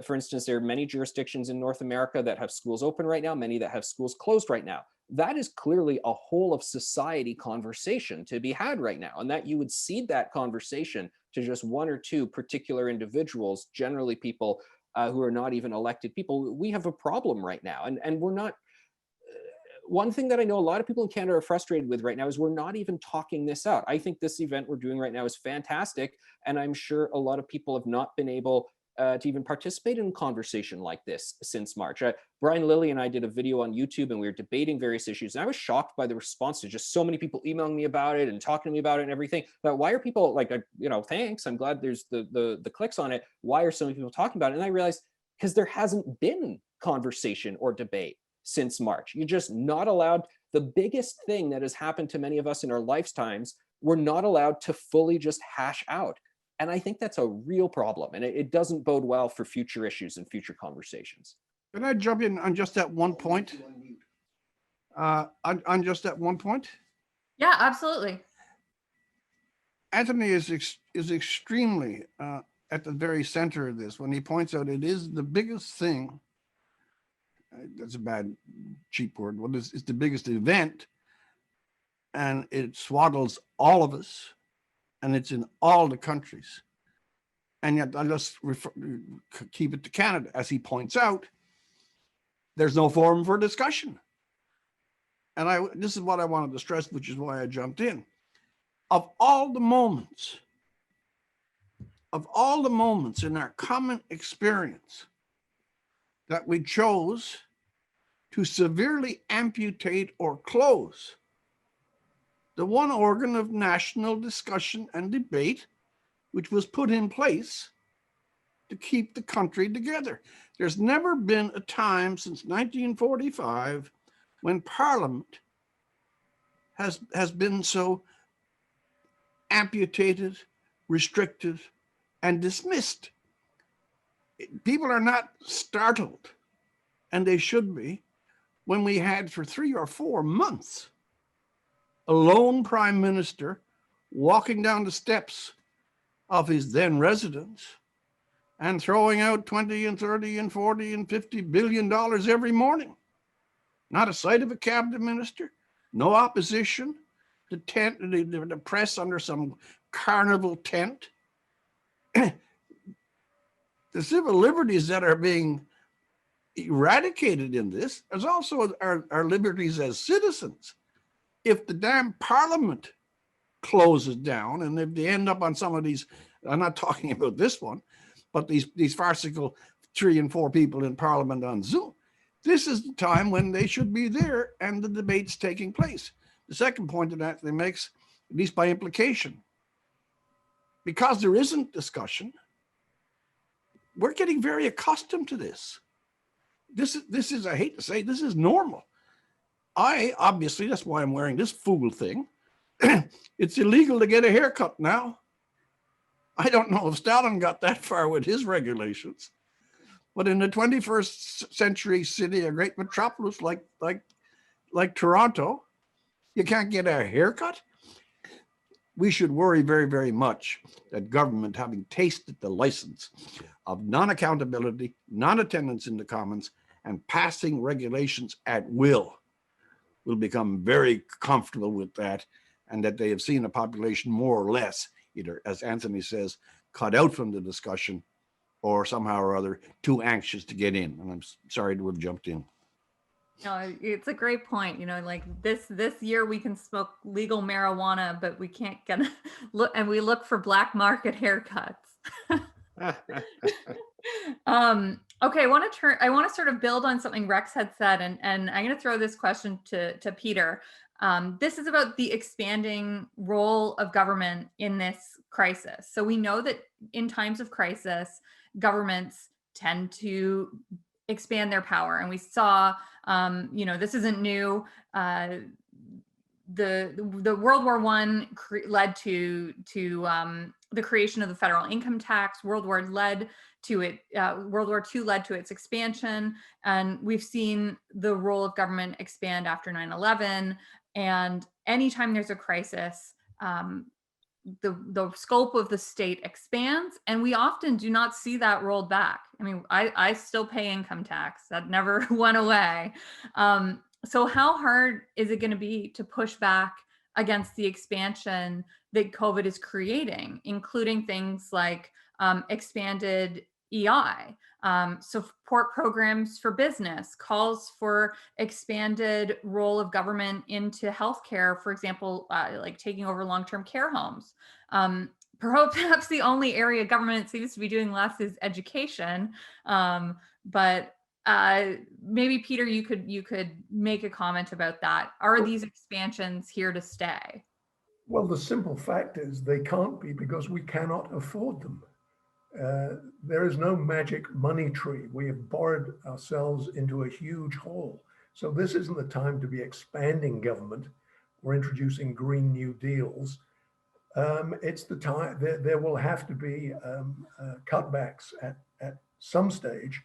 for instance, there are many jurisdictions in North America that have schools open right now, many that have schools closed right now. That is clearly a whole of society conversation to be had right now. And that you would cede that conversation to just one or two particular individuals, generally people who are not even elected people, we have a problem right now. And we're not, one thing that I know a lot of people in Canada are frustrated with right now is we're not even talking this out. I think this event we're doing right now is fantastic. And I'm sure a lot of people have not been able to even participate in a conversation like this since March. Brian Lilly and I did a video on YouTube and we were debating various issues. And I was shocked by the response to just so many people emailing me about it and talking to me about it and everything. But why are people like, thanks, I'm glad there's the clicks on it. Why are so many people talking about it? And I realized because there hasn't been conversation or debate since March. You're just not allowed. The biggest thing that has happened to many of us in our lifetimes, we're not allowed to fully just hash out. And I think that's a real problem, and it doesn't bode well for future issues and future conversations. Can I jump in on just that one point? On just that one point? Yeah, absolutely. Anthony is extremely at the very center of this when he points out it is the biggest thing. That's a bad, cheap word. Well, it's the biggest event, and it swaddles all of us. And it's in all the countries. And yet, I just keep it to Canada. As he points out, there's no forum for discussion. And this is what I wanted to stress, which is why I jumped in. Of all the moments in our common experience that we chose to severely amputate or close the one organ of national discussion and debate, which was put in place to keep the country together. There's never been a time since 1945 when Parliament has been so amputated, restricted, and dismissed. People are not startled, and they should be, when we had for 3 or 4 months a lone prime minister walking down the steps of his then residence and throwing out 20 and 30 and 40 and $50 billion every morning. Not a sight of a cabinet minister, no opposition, the press under some carnival tent. The civil liberties that are being eradicated in this is also our liberties as citizens. If the damn Parliament closes down, and if they end up on some of these, I'm not talking about this one, but these farcical 3 and 4 people in Parliament on Zoom, this is the time when they should be there and the debate's taking place. The second point that Anthony makes, at least by implication, because there isn't discussion, we're getting very accustomed to this. This is, I hate to say, this is normal. Obviously, that's why I'm wearing this fool thing. It's illegal to get a haircut now. I don't know if Stalin got that far with his regulations, but in the 21st century city, a great metropolis like Toronto, you can't get a haircut. We should worry very, very much that government, having tasted the license of non-accountability, non-attendance in the Commons, and passing regulations at will become very comfortable with that, and that they have seen a population more or less either, as Anthony says, cut out from the discussion, or somehow or other too anxious to get in. And I'm sorry to have jumped in. No, it's a great point. You know, like this year we can smoke legal marijuana, but we can't get look, and we look for black market haircuts. Okay, I want to sort of build on something Rex had said, and I'm going to throw this question to Peter. This is about the expanding role of government in this crisis. So we know that in times of crisis, governments tend to expand their power, and we saw, you know, this isn't new. The World War I led to the creation of the federal income tax. World War II led to its expansion, and we've seen the role of government expand after 9/11. And anytime there's a crisis, the scope of the state expands, and we often do not see that rolled back. I mean, I still pay income tax. That never went away. So how hard is it going to be to push back against the expansion that COVID is creating, including things like expanded EI, support programs for business, calls for expanded role of government into healthcare, for example, like taking over long-term care homes. Perhaps the only area government seems to be doing less is education, but maybe Peter, you could make a comment about that. Are these expansions here to stay? Well, the simple fact is they can't be, because we cannot afford them. There is no magic money tree. We have borrowed ourselves into a huge hole. So this isn't the time to be expanding government or introducing Green New Deals. It's the time, there will have to be cutbacks at some stage.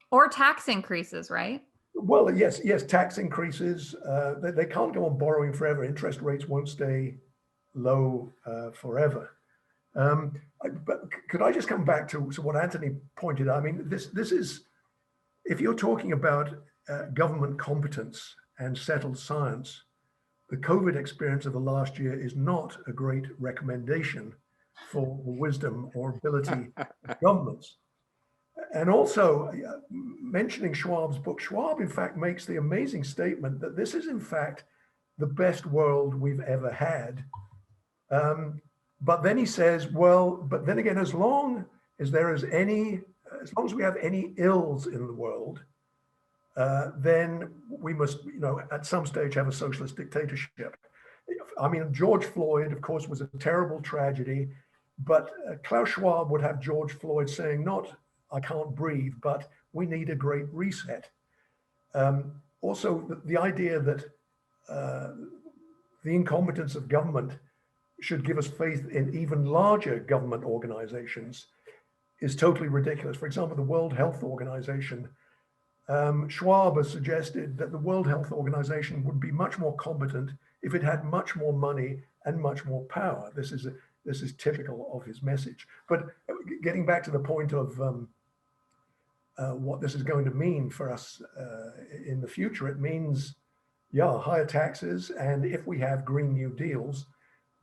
Or tax increases, right? Well, yes, tax increases. They can't go on borrowing forever. Interest rates won't stay low forever. But could I just come back to what Anthony pointed out? I mean, this is, if you're talking about government competence and settled science, the COVID experience of the last year is not a great recommendation for the wisdom or ability of governments. And also, mentioning Schwab's book, Schwab, in fact, makes the amazing statement that this is, in fact, the best world we've ever had. But then he says, well, but then again, as long as we have any ills in the world, then we must, you know, at some stage have a socialist dictatorship. I mean, George Floyd, of course, was a terrible tragedy, but Klaus Schwab would have George Floyd saying, not, I can't breathe, but we need a great reset. Also, the idea that the incompetence of government should give us faith in even larger government organizations is totally ridiculous. For example, the World Health Organization, Schwab has suggested that the World Health Organization would be much more competent if it had much more money and much more power. This is typical of his message. But getting back to the point of what this is going to mean for us in the future, it means, yeah, higher taxes. And if we have Green New Deals,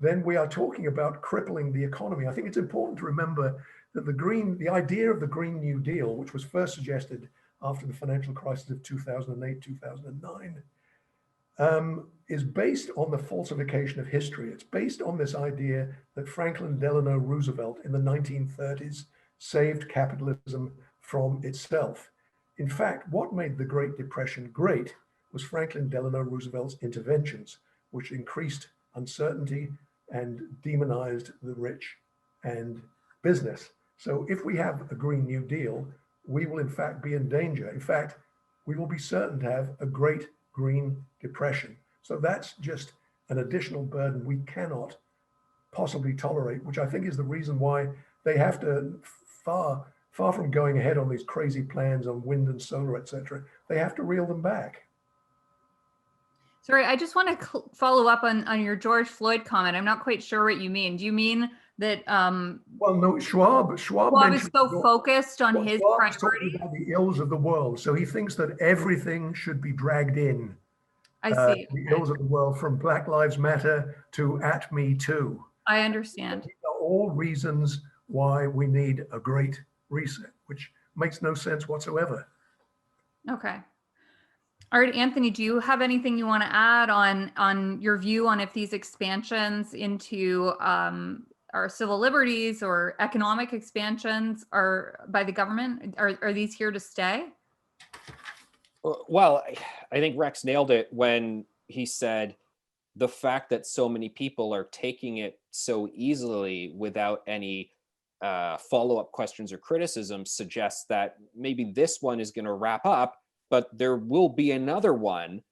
then we are talking about crippling the economy. I think it's important to remember that the idea of the Green New Deal, which was first suggested after the financial crisis of 2008, 2009, is based on the falsification of history. It's based on this idea that Franklin Delano Roosevelt in the 1930s saved capitalism from itself. In fact, what made the Great Depression great was Franklin Delano Roosevelt's interventions, which increased uncertainty and demonized the rich and business. So if we have a Green New Deal, we will in fact be in danger. In fact, we will be certain to have a great Green Depression. So that's just an additional burden we cannot possibly tolerate, which I think is the reason why they have to, far from going ahead on these crazy plans on wind and solar, etc., they have to reel them back. Sorry, I just want to follow up on your George Floyd comment. I'm not quite sure what you mean. Do you mean that well, no, Schwab is so focused on his priority about the ills of the world, so he thinks that everything should be dragged in. I see the ills of the world, from Black Lives Matter to @Me Too. I understand. all reasons why we need a great reset, which makes no sense whatsoever. Okay. All right, Anthony, do you have anything you want to add on your view on if these expansions into our civil liberties or economic expansions are by the government, are these here to stay? Well, I think Rex nailed it when he said the fact that so many people are taking it so easily without any follow-up questions or criticism suggests that maybe this one is going to wrap up, but there will be another one,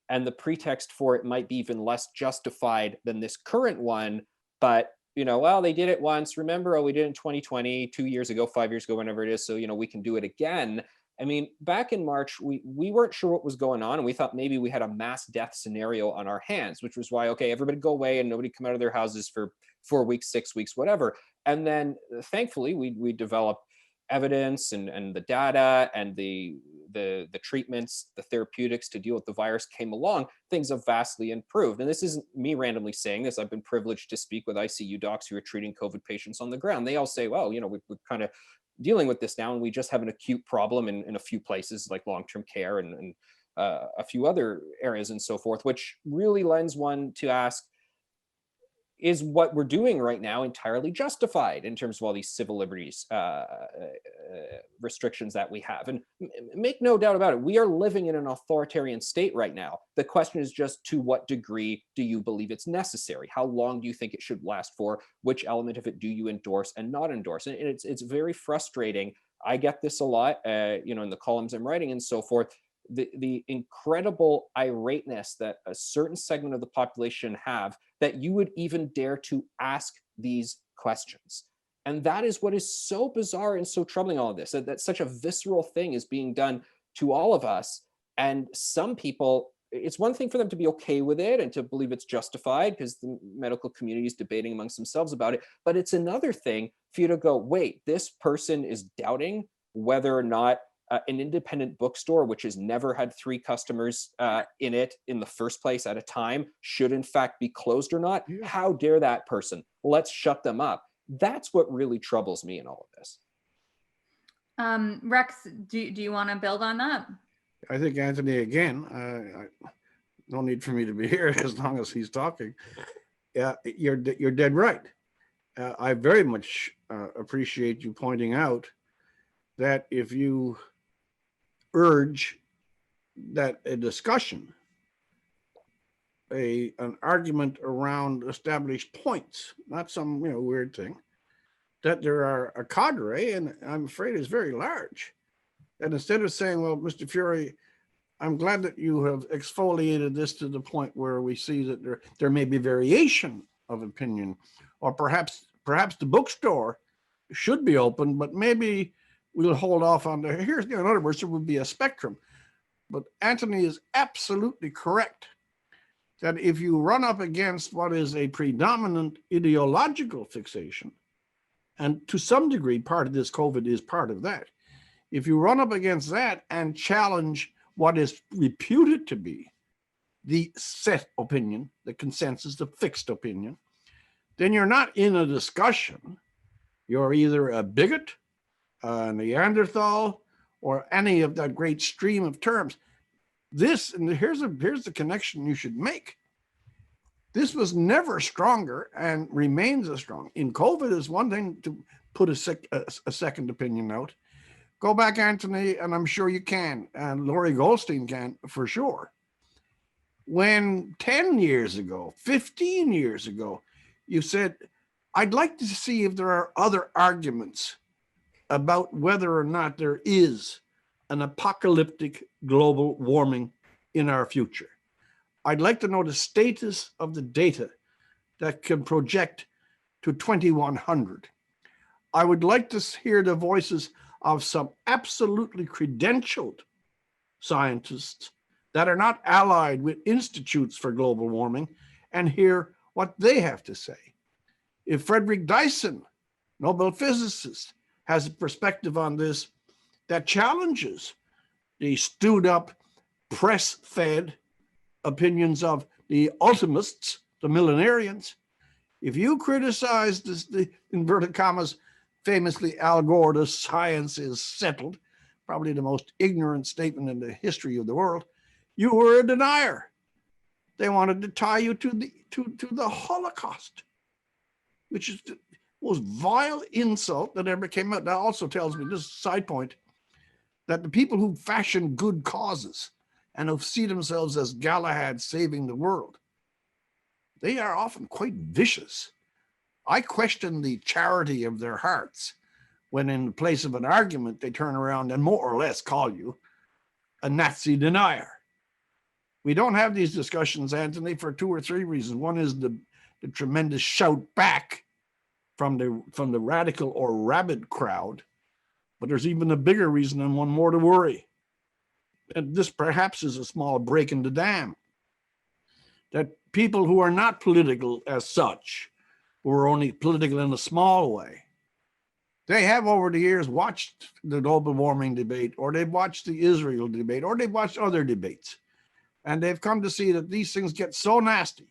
and the pretext for it might be even less justified than this current one. But well, they did it once. Remember, oh, we did it in 2020, 2 years ago, 5 years ago, whenever it is. So we can do it again. I mean, back in March, we weren't sure what was going on, and we thought maybe we had a mass death scenario on our hands, which was why, okay, everybody go away and nobody come out of their houses for 4 weeks, 6 weeks, whatever. And then thankfully, we developed evidence and the data and the treatments, the therapeutics to deal with the virus came along. Things have vastly improved. And this isn't me randomly saying this. I've been privileged to speak with ICU docs who are treating COVID patients on the ground. They all say, well, we're kind of dealing with this now, and we just have an acute problem in a few places like long-term care and a few other areas and so forth, which really lends one to ask, is what we're doing right now entirely justified in terms of all these civil liberties restrictions that we have? And make no doubt about it, we are living in an authoritarian state right now. The question is just, to what degree do you believe it's necessary? How long do you think it should last for? Which element of it do you endorse and not endorse? And it's very frustrating. I get this a lot, in the columns I'm writing and so forth. The incredible irateness that a certain segment of the population have, that you would even dare to ask these questions. And that is what is so bizarre and so troubling, all of this, that such a visceral thing is being done to all of us. And some people, it's one thing for them to be okay with it and to believe it's justified because the medical community is debating amongst themselves about it. But it's another thing for you to go, wait, this person is doubting whether or not an independent bookstore, which has never had 3 customers in it in the first place at a time, should in fact be closed or not. Yeah. How dare that person? Let's shut them up. That's what really troubles me in all of this. Rex, do you want to build on that? I think Anthony, again, no need for me to be here as long as he's talking. Yeah, you're dead right. I very much appreciate you pointing out that if you urge that a discussion, an argument around established points, not some weird thing, that there are a cadre, and I'm afraid is very large, that instead of saying, well, Mr. Fury, I'm glad that you have exfoliated this to the point where we see that there may be variation of opinion, or perhaps the bookstore should be open, but maybe we'll hold off on the, in other words, there would be a spectrum. But Anthony is absolutely correct that if you run up against what is a predominant ideological fixation, and to some degree, part of this COVID is part of that. If you run up against that and challenge what is reputed to be the set opinion, the consensus, the fixed opinion, then you're not in a discussion. You're either a bigot, Neanderthal, or any of that great stream of terms. This, and here's the connection you should make. This was never stronger and remains as strong. In COVID is one thing to put a second opinion out. Go back, Anthony, and I'm sure you can, and Laurie Goldstein can for sure. When 10 years ago, 15 years ago, you said, I'd like to see if there are other arguments about whether or not there is an apocalyptic global warming in our future. I'd like to know the status of the data that can project to 2100. I would like to hear the voices of some absolutely credentialed scientists that are not allied with institutes for global warming and hear what they have to say. If Frederick Dyson, Nobel physicist, has a perspective on this that challenges the stewed up, press-fed opinions of the ultimists, the millenarians, If you criticize this, the inverted commas, famously Al Gore, the science is settled, probably the most ignorant statement in the history of the world, you were a denier. They wanted to tie you to the Holocaust, which is the most vile insult that ever came out. That also tells me, this is a side point, that the people who fashion good causes and who see themselves as Galahad saving the world, they are often quite vicious. I question the charity of their hearts when in place of an argument, they turn around and more or less call you a Nazi denier. We don't have these discussions, Anthony, for 2 or 3 reasons. One is the tremendous shout back from the radical or rabid crowd, but there's even a bigger reason and one more to worry. And this perhaps is a small break in the dam, that people who are not political as such, who are only political in a small way, they have over the years watched the global warming debate, or they've watched the Israel debate, or they've watched other debates. And they've come to see that these things get so nasty,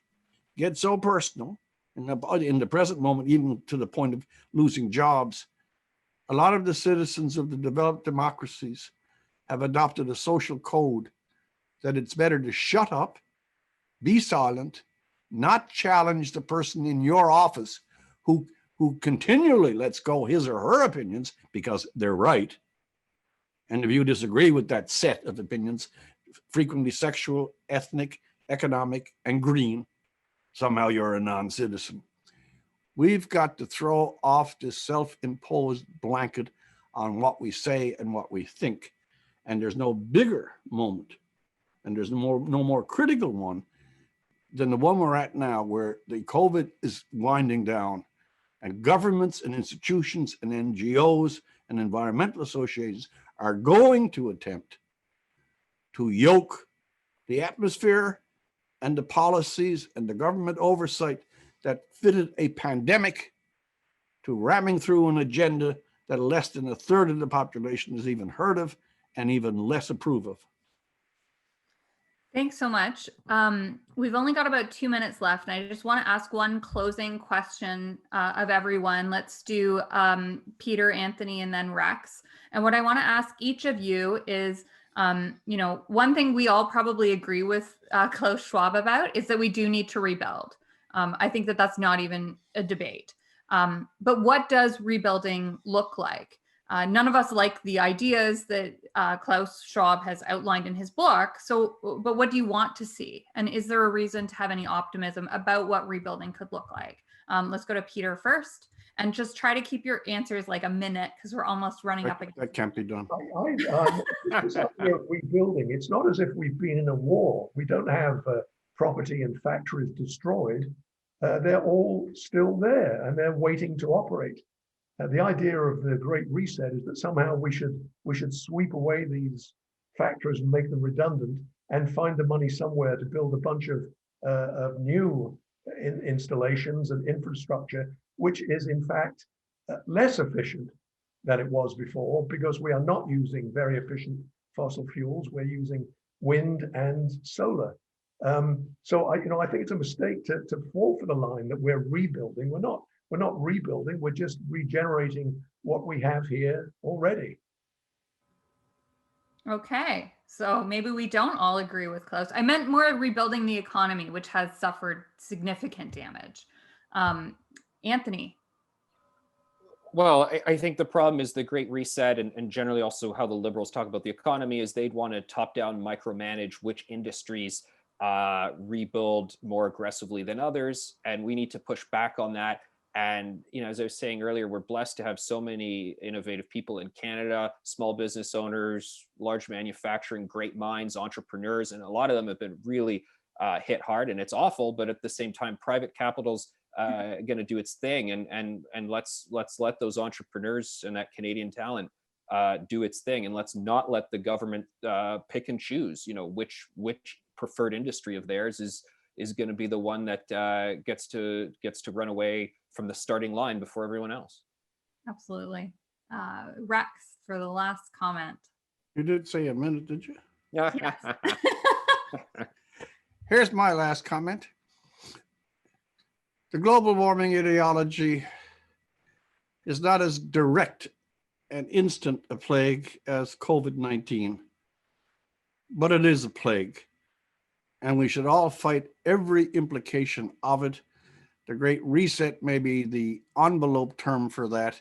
get so personal, in the present moment, even to the point of losing jobs. A lot of the citizens of the developed democracies have adopted a social code that it's better to shut up, be silent, not challenge the person in your office who continually lets go his or her opinions because they're right. And if you disagree with that set of opinions, frequently sexual, ethnic, economic, and green, somehow you're a non-citizen. We've got to throw off this self-imposed blanket on what we say and what we think. And there's no bigger moment, and there's no more critical one than the one we're at now, where the COVID is winding down and governments and institutions and NGOs and environmental associations are going to attempt to yoke the atmosphere and the policies and the government oversight that fitted a pandemic to ramming through an agenda that less than 1/3 of the population has even heard of and even less approve of. Thanks so much. We've only got about 2 minutes left, and I just want to ask one closing question of everyone. Let's do Peter, Anthony, and then Rex. And what I want to ask each of you is, one thing we all probably agree with Klaus Schwab about is that we do need to rebuild. I think that that's not even a debate. But what does rebuilding look like? None of us like the ideas that Klaus Schwab has outlined in his book. But what do you want to see? And is there a reason to have any optimism about what rebuilding could look like? Let's go to Peter first, and just try to keep your answers like a minute because we're almost running up against. That can't be done. This idea of rebuilding, it's not as if we've been in a war. We don't have property and factories destroyed. They're all still there and they're waiting to operate. The idea of the Great Reset is that somehow we should sweep away these factories and make them redundant and find the money somewhere to build a bunch of new installations and infrastructure, which is in fact less efficient than it was before, because we are not using very efficient fossil fuels. We're using wind and solar. So I think it's a mistake to fall for the line that we're rebuilding. We're not rebuilding, we're just regenerating what we have here already. Okay, so maybe we don't all agree with Klaus. I meant more rebuilding the economy, which has suffered significant damage. Anthony. Well, I think the problem is the Great Reset, and generally also how the Liberals talk about the economy is they'd want to top-down micromanage which industries rebuild more aggressively than others, and we need to push back on that. And, as I was saying earlier, we're blessed to have so many innovative people in Canada, small business owners, large manufacturing, great minds, entrepreneurs, and a lot of them have been really hit hard, and it's awful. But at the same time, private capital's going to do its thing, and let's let those entrepreneurs and that Canadian talent do its thing, and let's not let the government pick and choose, which preferred industry of theirs is going to be the one that gets to run away from the starting line before everyone else. Absolutely. Rex, for the last comment. You did say a minute, did you? Yes. Here's my last comment. The global warming ideology is not as direct and instant a plague as COVID-19, but it is a plague, and we should all fight every implication of it. The Great Reset may be the envelope term for that,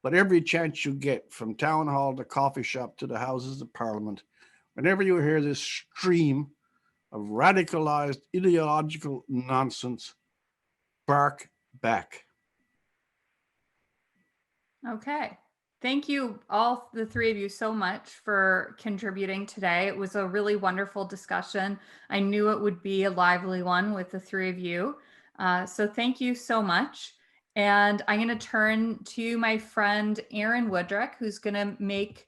but every chance you get, from town hall to coffee shop to the Houses of Parliament, whenever you hear this stream of radicalized ideological nonsense, bark back. Okay. Thank you, all the three of you, so much for contributing today. It was a really wonderful discussion. I knew it would be a lively one with the three of you. So thank you so much. And I'm going to turn to my friend Aaron Woodrick, who's going to make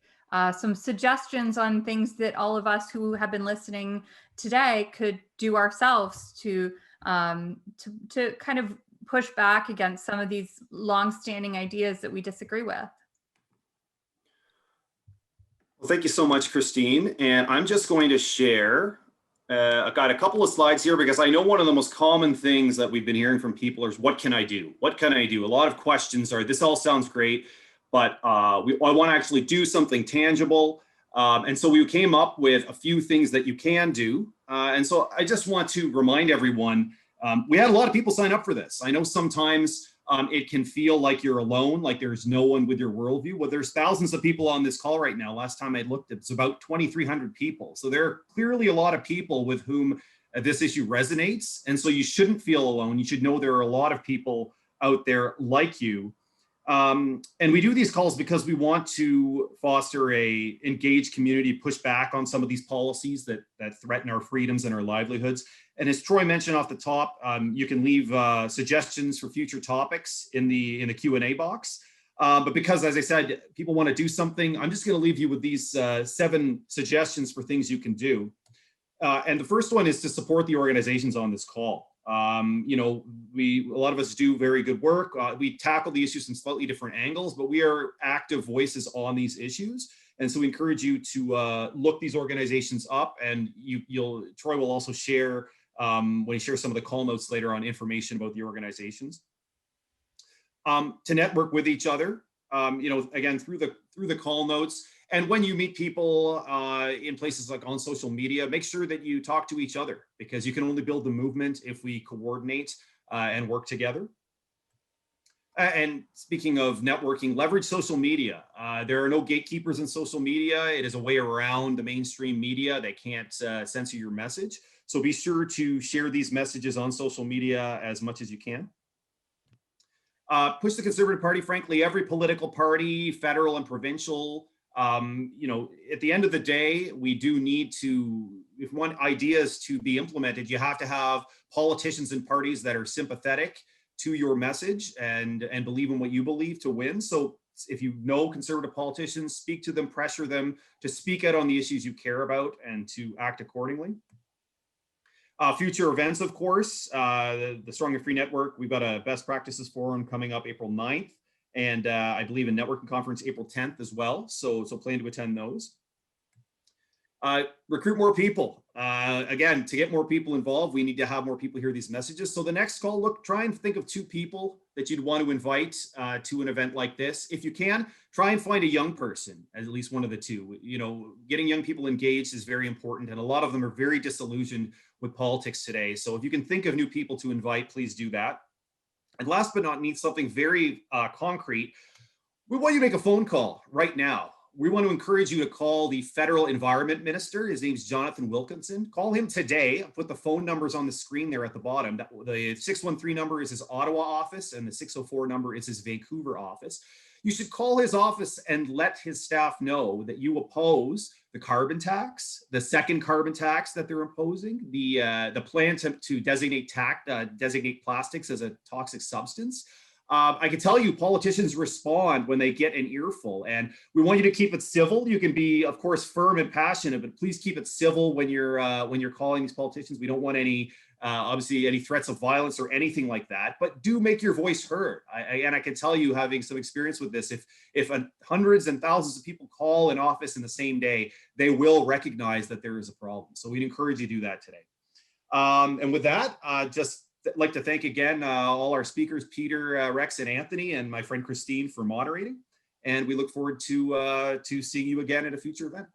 some suggestions on things that all of us who have been listening today could do ourselves to kind of push back against some of these long-standing ideas that we disagree with. Well, thank you so much, Christine. And I'm just going to share, I've got a couple of slides here because I know one of the most common things that we've been hearing from people is, what can I do? What can I do? A lot of questions are, this all sounds great, but I want to actually do something tangible. And so we came up with a few things that you can do. And so I just want to remind everyone, we had a lot of people sign up for this. I know sometimes it can feel like you're alone, like there's no one with your worldview. Well, there's thousands of people on this call right now. Last time I looked, it's about 2,300 people. So there are clearly a lot of people with whom this issue resonates. And so you shouldn't feel alone. You should know there are a lot of people out there like you. And we do these calls because we want to foster a engaged community, push back on some of these policies that threaten our freedoms and our livelihoods. And as Troy mentioned off the top, you can leave suggestions for future topics in the Q&A box. But because, as I said, people want to do something, I'm just going to leave you with these 7 suggestions for things you can do. And the first one is to support the organizations on this call. You know, a lot of us do very good work. We tackle the issues from slightly different angles, but we are active voices on these issues. And so we encourage you to look these organizations up, and Troy will also share, when he shares some of the call notes later on, information about the organizations. To network with each other, you know, again, through the call notes. And when you meet people in places like on social media, make sure that you talk to each other, because you can only build the movement if we coordinate and work together. And speaking of networking, leverage social media. There are no gatekeepers in social media. It is a way around the mainstream media. They can't censor your message. So be sure to share these messages on social media as much as you can. Push the Conservative Party, frankly, every political party, federal and provincial. You know, at the end of the day, we do need to, if one idea is to be implemented, you have to have politicians and parties that are sympathetic to your message and believe in what you believe to win. So if you know conservative politicians, speak to them, pressure them to speak out on the issues you care about and to act accordingly. Future events, of course, the Strong and Free Network, we've got a best practices forum coming up April 9th. And I believe a networking conference April 10th as well. So plan to attend those. Recruit more people. Again, to get more people involved, we need to have more people hear these messages. So the next call, try and think of 2 people that you'd want to invite to an event like this. If you can, try and find a young person, at least one of the 2. You know, getting young people engaged is very important, and a lot of them are very disillusioned with politics today. So if you can think of new people to invite, please do that. And last but not least, something very concrete, we want you to make a phone call right now. We want to encourage you to call the federal environment minister. His name's Jonathan Wilkinson. Call him today. I'll put the phone numbers on the screen there at the bottom. The 613 number is his Ottawa office, and the 604 number is his Vancouver office. You should call his office and let his staff know that you oppose the carbon tax, the second carbon tax that they're imposing, the plan to designate plastics as a toxic substance. I can tell you politicians respond when they get an earful, and we want you to keep it civil. You can be, of course, firm and passionate, but please keep it civil when you're calling these politicians. We don't want any, obviously, any threats of violence or anything like that, but do make your voice heard. And I can tell you, having some experience with this, if hundreds and thousands of people call an office in the same day, they will recognize that there is a problem. So we'd encourage you to do that today. And with that, just like to thank again all our speakers, Peter, Rex, and Anthony, and my friend Christine for moderating. And we look forward to seeing you again at a future event.